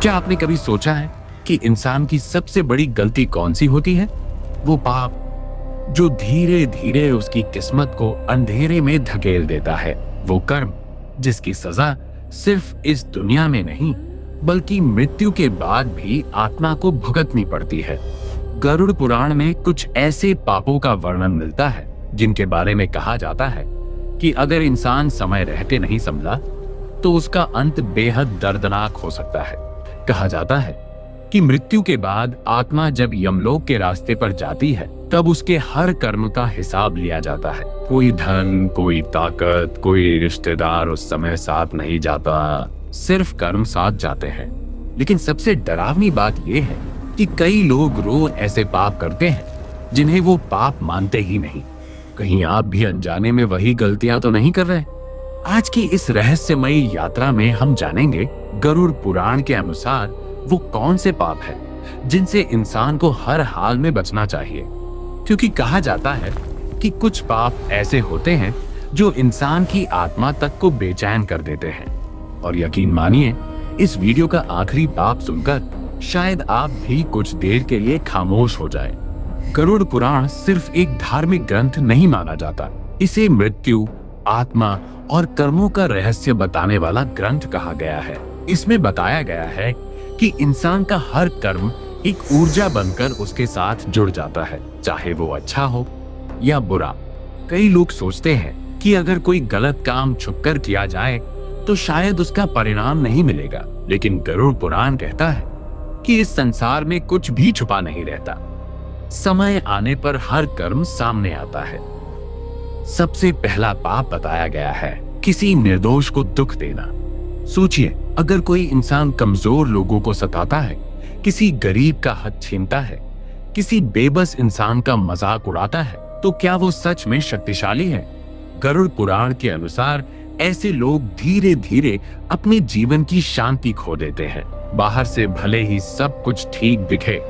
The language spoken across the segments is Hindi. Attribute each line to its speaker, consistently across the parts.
Speaker 1: क्या आपने कभी सोचा है कि इंसान की सबसे बड़ी गलती कौन सी होती है? वो पाप जो धीरे धीरे उसकी किस्मत को अंधेरे में धकेल देता है। वो कर्म जिसकी सजा सिर्फ इस दुनिया में नहीं बल्कि मृत्यु के बाद भी आत्मा को भुगतनी पड़ती है। गरुड़ पुराण में कुछ ऐसे पापों का वर्णन मिलता है जिनके बारे में कहा जाता है कि अगर इंसान समय रहते नहीं संभला तो उसका अंत बेहद दर्दनाक हो सकता है। कहा जाता है कि मृत्यु के बाद आत्मा जब यमलोक के रास्ते पर जाती है तब उसके हर कर्म का हिसाब लिया जाता है। कोई धन, कोई ताकत, कोई रिश्तेदार उस समय साथ नहीं जाता, सिर्फ कर्म साथ जाते हैं। लेकिन सबसे डरावनी बात यह है कि कई लोग रोज ऐसे पाप करते हैं जिन्हें वो पाप मानते ही नहीं। कहीं आप भी अनजाने में वही गलतियां तो नहीं कर रहे? आज की इस रहस्यमयी यात्रा में हम जानेंगे गरुड़ पुराण के अनुसार वो कौन से पाप है जिनसे इंसान को हर हाल में बचना चाहिए। क्योंकि कहा जाता है कि कुछ पाप ऐसे होते हैं जो इंसान की आत्मा तक को बेचैन कर देते हैं। और यकीन मानिए, इस वीडियो का आखिरी पाप सुनकर शायद आप भी कुछ देर के लिए खामोश हो जाए। गरुड़ पुराण सिर्फ एक धार्मिक ग्रंथ नहीं माना जाता, इसे मृत्यु, आत्मा और कर्मों का रहस्य बताने वाला ग्रंथ कहा गया है। इसमें बताया गया है कि इंसान का हर कर्म एक ऊर्जा बनकर उसके साथ जुड़ जाता है, चाहे वो अच्छा हो या बुरा। कई लोग सोचते हैं कि अगर कोई गलत काम छुपकर किया जाए तो शायद उसका परिणाम नहीं मिलेगा, लेकिन गरुड़ पुराण कहता है कि इस संसार में कुछ भी छुपा नहीं रहता। समय आने पर हर कर्म सामने आता है। सबसे पहला पाप बताया गया है किसी निर्दोष को दुख देना। सोचिए, अगर कोई इंसान कमजोर लोगों को सताता है, किसी गरीब का हक छीनता है, किसी बेबस इंसान का मजाक उड़ाता है, तो क्या वो सच में शक्तिशाली है? गरुड़ पुराण के अनुसार ऐसे लोग धीरे धीरे अपने जीवन की शांति खो देते हैं। बाहर से भले ही सब कुछ ठीक दिखे,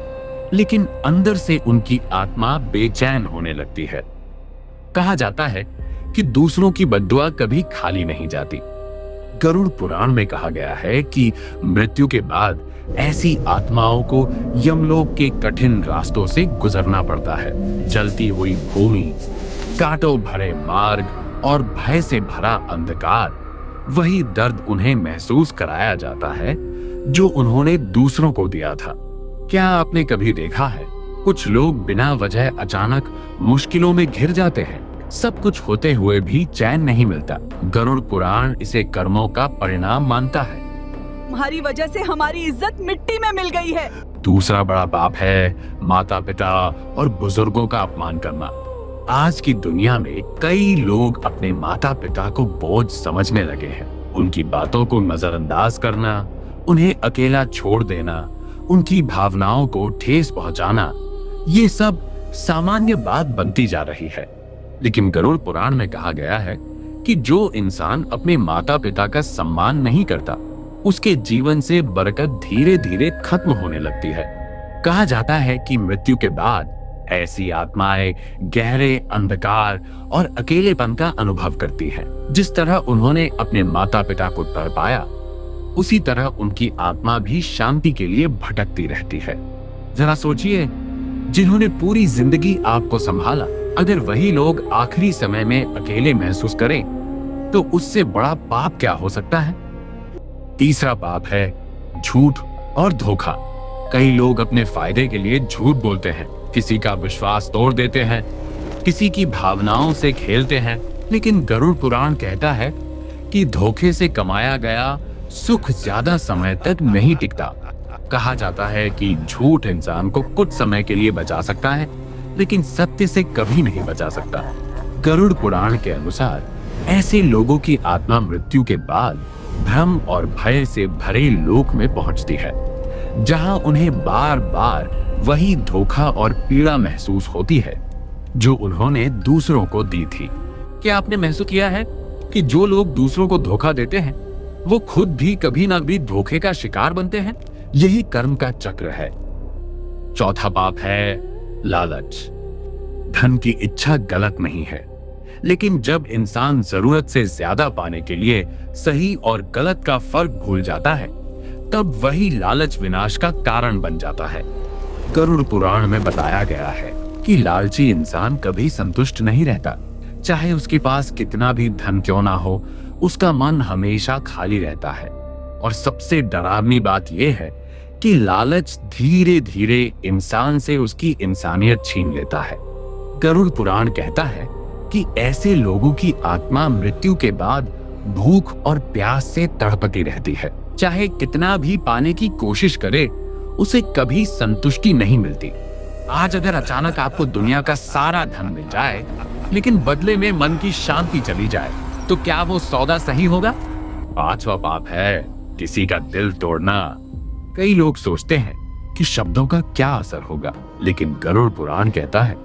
Speaker 1: लेकिन अंदर से उनकी आत्मा बेचैन होने लगती है। कहा जाता है कि दूसरों की बद्दुआ कभी खाली नहीं जाती। गरुड़ पुराण में कहा गया है कि मृत्यु के बाद ऐसी आत्माओं को यमलोक के कठिन रास्तों से गुजरना पड़ता है। जलती हुई भूमि, कांटों भरे मार्ग और भय से भरा अंधकार, वही दर्द उन्हें महसूस कराया जाता है जो उन्होंने दूसरों को दिया था। क्या आपने कभी देखा है कुछ लोग बिना वजह अचानक मुश्किलों में घिर जाते हैं? सब कुछ होते हुए भी चैन नहीं मिलता। गरुड़ पुराण इसे कर्मों का परिणाम मानता है।
Speaker 2: तुम्हारी वजह से हमारी इज्जत मिट्टी में मिल गई है।
Speaker 1: दूसरा बड़ा पाप है माता पिता और बुजुर्गों का अपमान करना। आज की दुनिया में कई लोग अपने माता पिता को बोझ समझने लगे हैं। उनकी बातों को नजरअंदाज करना, उन्हें अकेला छोड़ देना, उनकी भावनाओं को ठेस पहुंचाना, ये सब सामान्य बात बनती जा रही है। लेकिन गरुड़ पुराण में कहा गया है कि जो इंसान अपने माता पिता का सम्मान नहीं करता, उसके जीवन से बरकत धीरे धीरे खत्म होने लगती है। कहा जाता है कि मृत्यु के बाद ऐसी आत्माएं गहरे अंधकार और अकेलेपन का अनुभव करती हैं। जिस तरह उन्होंने अपने माता पिता को तड़पाया, उसी तरह उनकी आत्मा भी शांति के लिए भटकती रहती है। जरा सोचिए, जिन्होंने पूरी जिंदगी आपको संभाला, अगर वही लोग आखिरी समय में अकेले महसूस करें तो उससे बड़ा पाप क्या हो सकता है? तीसरा पाप है झूठ और धोखा। कई लोग अपने फायदे के लिए झूठ बोलते हैं, किसी का विश्वास तोड़ देते हैं, किसी की भावनाओं से खेलते हैं। लेकिन गरुड़ पुराण कहता है कि धोखे से कमाया गया सुख ज्यादा समय तक नहीं टिकता। कहा जाता है कि झूठ इंसान को कुछ समय के लिए बचा सकता है, लेकिन सत्य से कभी नहीं बचा सकता। गरुड़ पुराण के अनुसार ऐसे लोगों की आत्मा मृत्यु के बाद भ्रम और भय से भरे लोक में पहुंचती है, जहां उन्हें बार बार वही धोखा और पीड़ा महसूस होती है जो उन्होंने दूसरों को दी थी। क्या आपने महसूस किया है कि जो लोग दूसरों को धोखा देते हैं वो खुद भी कभी ना कभी धोखे का शिकार बनते हैं? यही कर्म का चक्र है। चौथा पाप है लालच। धन की इच्छा गलत नहीं है, लेकिन जब इंसान जरूरत से ज्यादा पाने के लिए सही और गलत का फर्क भूल जाता है तब वही लालच विनाश का कारण बन जाता है। गरुड़ पुराण में बताया गया है कि लालची इंसान कभी संतुष्ट नहीं रहता। चाहे उसके पास कितना भी धन क्यों ना हो, उसका मन हमेशा खाली रहता है। और सबसे डरावनी बात यह है कि लालच धीरे धीरे इंसान से उसकी इंसानियत छीन लेता है। गरुड़ पुराण कहता है कि ऐसे लोगों की आत्मा मृत्यु के बाद भूख और प्यास से तड़पती रहती है। चाहे कितना भी पाने की कोशिश करे, उसे कभी संतुष्टि नहीं मिलती। आज अगर अचानक आपको दुनिया का सारा धन मिल जाए, लेकिन बदले में मन की शांति चली जाए, तो क्या वो सौदा सही होगा? 5वां पाप है किसी का दिल तोड़ना। कई लोग सोचते हैं कि शब्दों का क्या असर होगा, लेकिन गरुड़ पुराण कहता है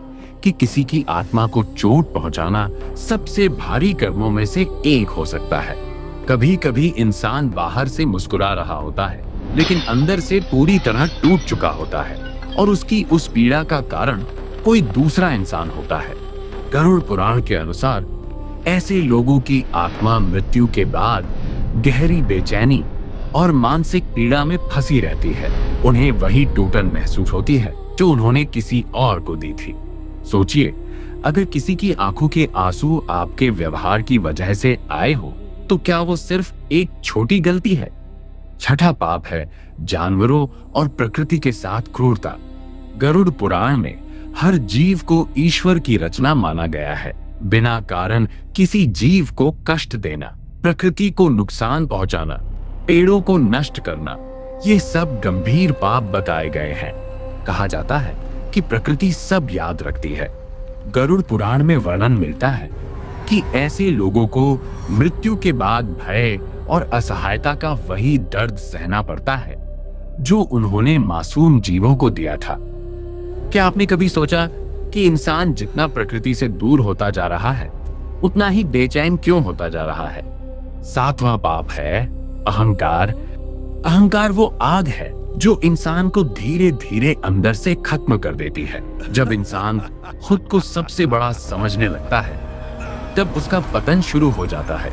Speaker 1: कि किसी की आत्मा को चोट पहुंचाना सबसे भारी कर्मों में से एक हो सकता है। कभी कभी इंसान बाहर से मुस्कुरा रहा होता है, लेकिन अंदर से पूरी तरह टूट चुका होता है, और उसकी उस पीड़ा का कारण कोई दूसरा इंसान होता है। गरुड़ पुराण के अनुसार ऐसे लोगों की आत्मा मृत्यु के बाद गहरी बेचैनी और मानसिक पीड़ा में फंसी रहती है। उन्हें वही टूटन महसूस होती है जो उन्होंने किसी और को दी थी। सोचिए, अगर किसी की आंखों के आंसू आपके व्यवहार की वजह से आए हो, तो क्या वो सिर्फ एक छोटी गलती है? 6ठा पाप है जानवरों और प्रकृति के साथ क्रूरता। गरुड़ पुराण में हर जीव को ईश्वर की रचना माना गया है। बिना कारण किसी जीव को कष्ट देना, प्रकृति को नुकसान पहुंचाना, पेड़ों को नष्ट करना, ये सब गंभीर पाप बताए गए हैं। कहा जाता है कि प्रकृति सब याद रखती है। गरुड़ पुराण में वर्णन मिलता है कि ऐसे लोगों को मृत्यु के बाद भय और असहायता का वही दर्द सहना पड़ता है जो उन्होंने मासूम जीवों को दिया था। क्या आपने कभी सोचा कि इंसान जितना प्रकृति से दूर होता जा रहा है, उतना ही बेचैन क्यों होता जा रहा है? 7वां पाप है अहंकार। अहंकार वो आग है जो इंसान को धीरे धीरे अंदर से खत्म कर देती है। जब इंसान खुद को सबसे बड़ा समझने लगता है, तब उसका पतन शुरू हो जाता है।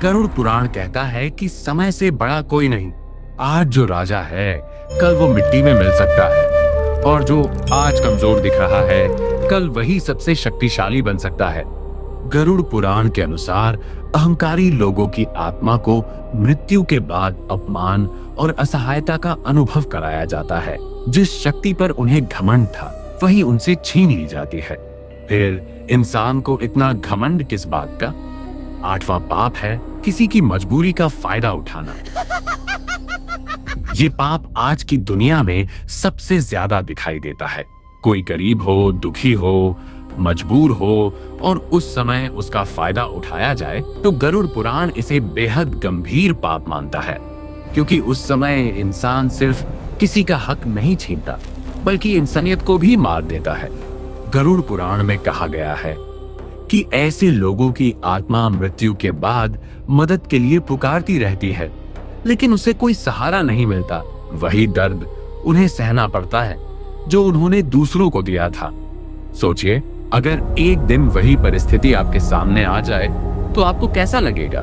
Speaker 1: गरुड़ पुराण कहता है कि समय से बड़ा कोई नहीं। आज जो राजा है, कल वो मिट्टी में मिल सकता है, और जो आज कमजोर दिख रहा है, कल वही सबसे शक्तिशाली बन सकता है। गरुड़ पुराण के अनुसार अहंकारी लोगों की आत्मा को मृत्यु के बाद अपमान और असहायता का अनुभव कराया जाता है। जिस शक्ति पर उन्हें घमंड था, वही उनसे छीन ली जाती है। फिर इंसान को इतना घमंड किस बात का? 8वां पाप है किसी की मजबूरी का फायदा उठाना। ये पाप आज की दुनिया में सबसे ज्यादा दिखाई देता है। कोई गरीब हो, दुखी हो, मजबूर हो और उस समय उसका फायदा उठाया जाए, तो गरुड़ पुराण इसे बेहद गंभीर पाप मानता है, क्योंकि उस समय इंसान सिर्फ किसी का हक नहीं छीनता, बल्कि इंसानियत को भी मार देता है। गरुड़ पुराण में कहा गया है कि ऐसे लोगों की आत्मा मृत्यु के बाद मदद के लिए पुकारती रहती है, लेकिन उसे कोई सहारा नहीं मिलता। वही दर्द उन्हें सहना पड़ता है जो उन्होंने दूसरों को दिया था। सोचिए, अगर एक दिन वही परिस्थिति आपके सामने आ जाए तो आपको कैसा लगेगा?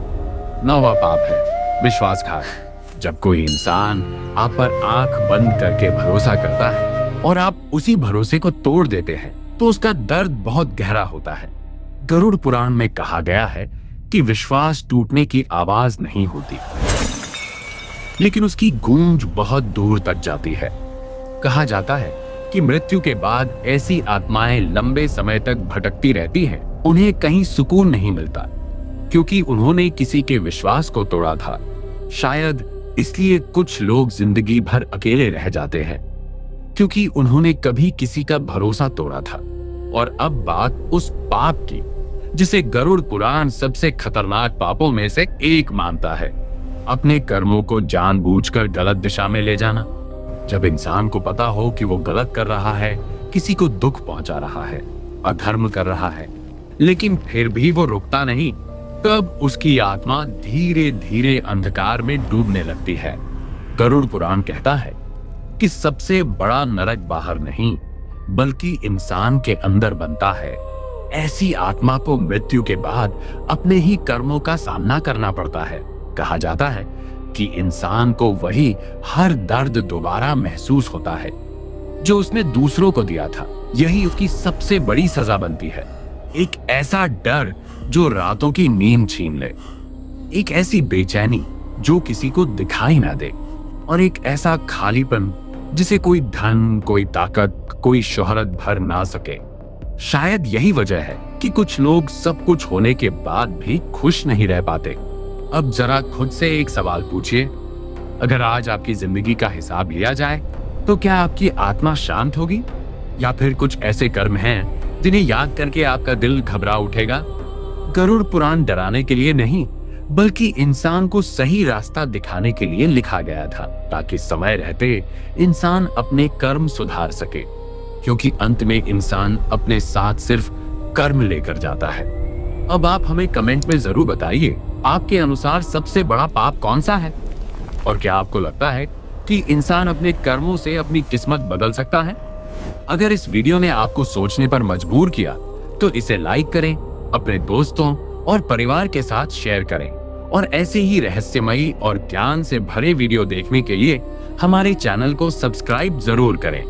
Speaker 1: 9वां पाप है विश्वासघात। जब कोई इंसान आप पर आंख बंद करके भरोसा करता है और आप उसी भरोसे को तोड़ देते हैं, तो उसका दर्द बहुत गहरा होता है। गरुड़ पुराण में कहा गया है कि विश्वास टूटने की आवाज नहीं होती, लेकिन उसकी गूंज बहुत दूर तक जाती है। कहा जाता है कि मृत्यु के बाद ऐसी आत्माएं लंबे समय तक भटकती रहती हैं। उन्हें कहीं सुकून नहीं मिलता, क्योंकि उन्होंने किसी के विश्वास को तोड़ा था। शायद इसलिए कुछ लोग जिंदगी भर अकेले रह जाते हैं, क्योंकि उन्होंने कभी किसी का भरोसा तोड़ा था। और अब बात उस पाप की जिसे गरुड़ पुराण सबसे खतरनाक पापों में से एक मानता है, अपने कर्मों को जानबूझकर गलत दिशा में ले जाना। जब इंसान को पता हो कि वो गलत कर रहा है, किसी को दुख पहुंचा रहा है, अधर्म कर रहा है, लेकिन फिर भी वो रुकता नहीं, तब उसकी आत्मा धीरे धीरे अंधकार में डूबने लगती है। गरुड़ पुराण कहता है कि सबसे बड़ा नरक बाहर नहीं, बल्कि इंसान के अंदर बनता है। ऐसी आत्मा को मृत्यु के बाद अपने ही कर्मों का सामना करना पड़ता है। कहा जाता है कि इंसान को वही हर दर्द दोबारा महसूस होता है जो उसने दूसरों को दिया था। यही उसकी सबसे बड़ी सजा बनती है। एक ऐसा डर जो रातों की नींद छीन ले, एक ऐसी बेचैनी जो किसी को दिखाई ना दे, और एक ऐसा खालीपन जिसे कोई धन, कोई ताकत, कोई शोहरत भर ना सके। शायद यही वजह है कि कुछ लोग सब कुछ होने के बाद भी खुश नहीं रह पाते। अब जरा खुद से एक सवाल पूछिए, अगर आज आपकी जिंदगी का हिसाब लिया जाए तो क्या आपकी आत्मा शांत होगी, या फिर कुछ ऐसे कर्म हैं जिन्हें याद करके आपका दिल घबरा उठेगा? गरुड़ पुराण डराने के लिए नहीं, बल्कि इंसान को सही रास्ता दिखाने के लिए लिखा गया था, ताकि समय रहते इंसान अपने कर्म सुधार सके, क्योंकि अंत में इंसान अपने साथ सिर्फ कर्म लेकर जाता है। अब आप हमें कमेंट में जरूर बताइए, आपके अनुसार सबसे बड़ा पाप कौन सा है, और क्या आपको लगता है कि इंसान अपने कर्मों से अपनी किस्मत बदल सकता है? अगर इस वीडियो ने आपको सोचने पर मजबूर किया तो इसे लाइक करें, अपने दोस्तों और परिवार के साथ शेयर करें, और ऐसे ही रहस्यमयी और ज्ञान से भरे वीडियो देखने के लिए हमारे चैनल को सब्सक्राइब जरूर करें।